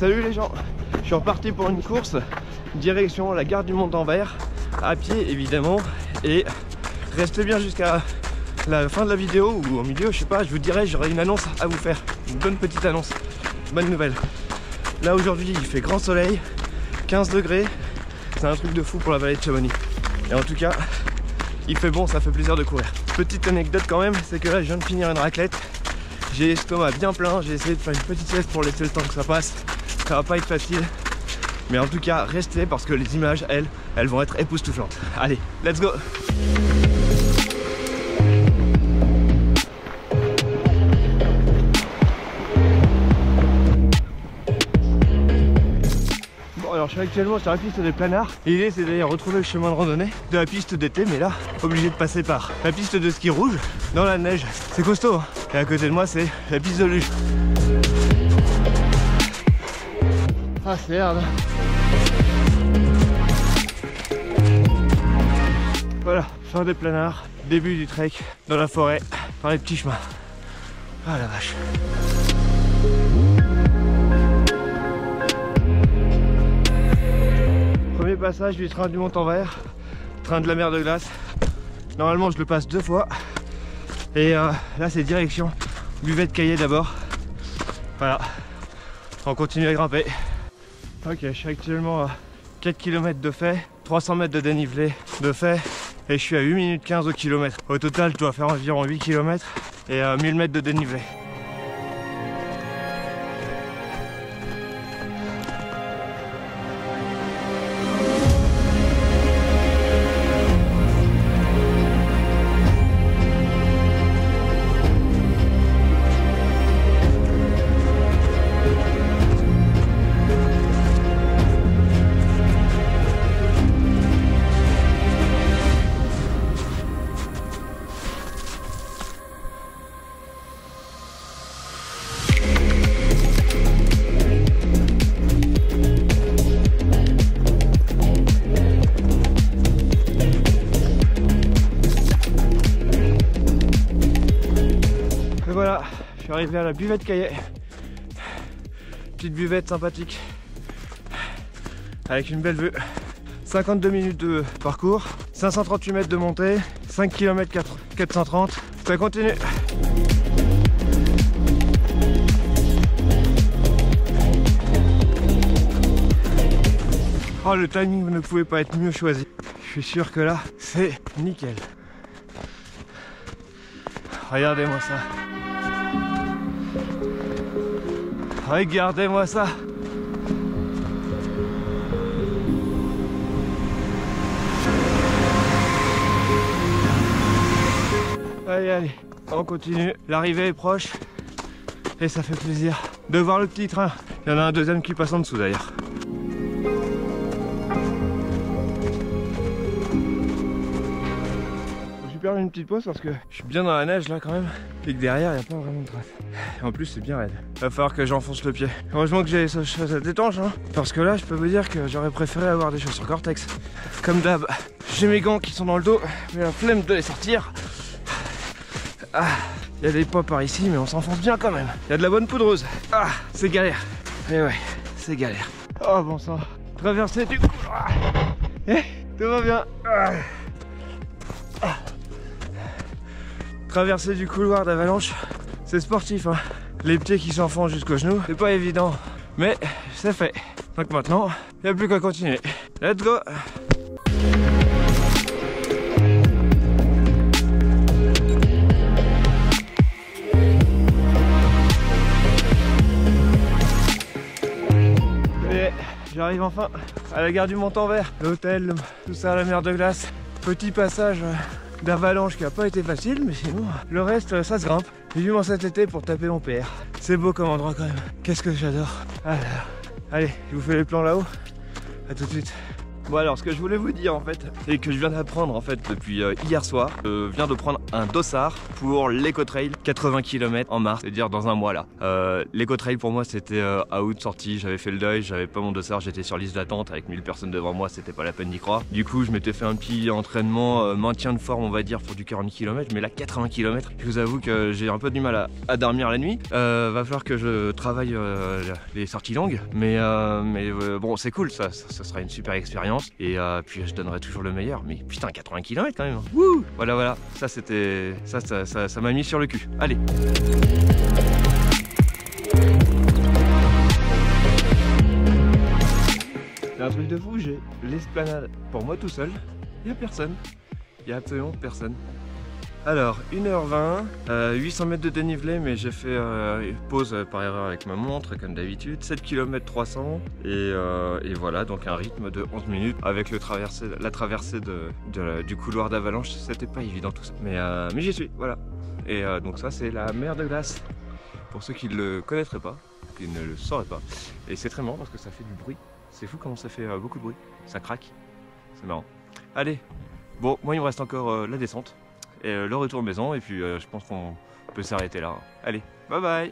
Salut les gens, je suis reparti pour une course direction la gare du Montanvert, à pied évidemment, et restez bien jusqu'à la fin de la vidéo ou au milieu, je sais pas, je vous dirai, j'aurai une annonce à vous faire, une bonne petite annonce, bonne nouvelle. Là aujourd'hui il fait grand soleil, 15 degrés, c'est un truc de fou pour la vallée de Chamonix. Et en tout cas, il fait bon, ça fait plaisir de courir. Petite anecdote quand même, c'est que là je viens de finir une raclette, j'ai l'estomac bien plein, j'ai essayé de faire une petite sieste pour laisser le temps que ça passe. Ça va pas être facile, mais en tout cas restez parce que les images elles vont être époustouflantes. Allez, let's go. Bon alors je suis actuellement sur la piste des planards. L'idée c'est d'aller retrouver le chemin de randonnée de la piste d'été, mais là obligé de passer par la piste de ski rouge dans la neige. C'est costaud hein. Et à côté de moi c'est la piste de luge. Ah c'est hard. Voilà, fin des planards, début du trek dans la forêt, par les petits chemins. Ah la vache. Premier passage du train du Montanvert, train de la mer de glace. Normalement je le passe 2 fois. Et là c'est direction buvette Caillé d'abord. Voilà, on continue à grimper. Ok, je suis actuellement à 4 km de fait, 300 mètres de dénivelé de fait, et je suis à 8 minutes 15 au kilomètre. Au total, je dois faire environ 8 km et 1000 mètres de dénivelé. Et voilà, je suis arrivé à la buvette Caillé. Petite buvette sympathique avec une belle vue. 52 minutes de parcours, 538 mètres de montée, 5 km 430. Ça continue. Oh, le timing ne pouvait pas être mieux choisi. Je suis sûr que là, c'est nickel. Regardez-moi ça. Regardez-moi ça. Allez, allez, on continue. L'arrivée est proche et ça fait plaisir de voir le petit train. Il y en a un deuxième qui passe en dessous d'ailleurs. Je vais faire une petite pause parce que je suis bien dans la neige là quand même et que derrière il n'y a pas vraiment de traces. Et en plus c'est bien raide. Il va falloir que j'enfonce le pied. Heureusement que j'ai les chaussettes étanches hein, parce que là je peux vous dire que j'aurais préféré avoir des chaussures Gore-Tex. Comme d'hab, j'ai mes gants qui sont dans le dos, mais la flemme de les sortir. Ah, il y a des poids par ici mais on s'enfonce bien quand même. Il y a de la bonne poudreuse. Ah, c'est galère. Et ouais, c'est galère. Oh bon sang. Traverser du coup. Eh, tout va bien. Traverser du couloir d'avalanche, c'est sportif hein. Les pieds qui s'enfoncent jusqu'aux genoux, c'est pas évident, mais c'est fait. Donc maintenant, il n'y a plus qu'à continuer. Let's go. Et j'arrive enfin à la gare du Montanvert, l'hôtel, tout ça à la mer de glace. Petit passage d'avalanche qui n'a pas été facile, mais sinon le reste ça se grimpe. Vivement cet été pour taper mon PR. C'est beau comme endroit quand même. Qu'est-ce que j'adore. Alors, allez, je vous fais les plans là-haut. A tout de suite. Bon alors ce que je voulais vous dire en fait, et que je viens d'apprendre en fait depuis hier soir, je viens de prendre un dossard pour l'Eco-Trail 80 km en mars, c'est-à-dire dans un mois là. L'Eco-Trail pour moi c'était out, sorti, j'avais fait le deuil, j'avais pas mon dossard, j'étais sur liste d'attente avec 1000 personnes devant moi, c'était pas la peine d'y croire. Du coup je m'étais fait un petit entraînement, maintien de forme on va dire pour du 40 km, mais là 80 km, je vous avoue que j'ai un peu du mal à dormir la nuit. Va falloir que je travaille les sorties longues, mais bon c'est cool, ça sera une super expérience. Et puis je donnerai toujours le meilleur. Mais putain 80 km quand même. Wouh, voilà, ça c'était. Ça m'a mis sur le cul. Allez. C'est un truc de fou, j'ai l'esplanade pour moi tout seul. Il n'y a personne. Il n'y a absolument personne. Alors 1h20, 800 mètres de dénivelé, mais j'ai fait pause par erreur avec ma montre comme d'habitude, 7 km 300 et voilà, donc un rythme de 11 minutes avec la traversée du couloir d'avalanche. C'était pas évident tout ça, mais j'y suis, voilà. Et donc ça c'est la mer de glace pour ceux qui ne le connaîtraient pas, qui ne le sauraient pas, et c'est très marrant parce que ça fait du bruit. C'est fou comment ça fait beaucoup de bruit, ça craque, c'est marrant. Allez, bon moi il me reste encore la descente et le retour maison, et puis je pense qu'on peut s'arrêter là. Allez, bye bye.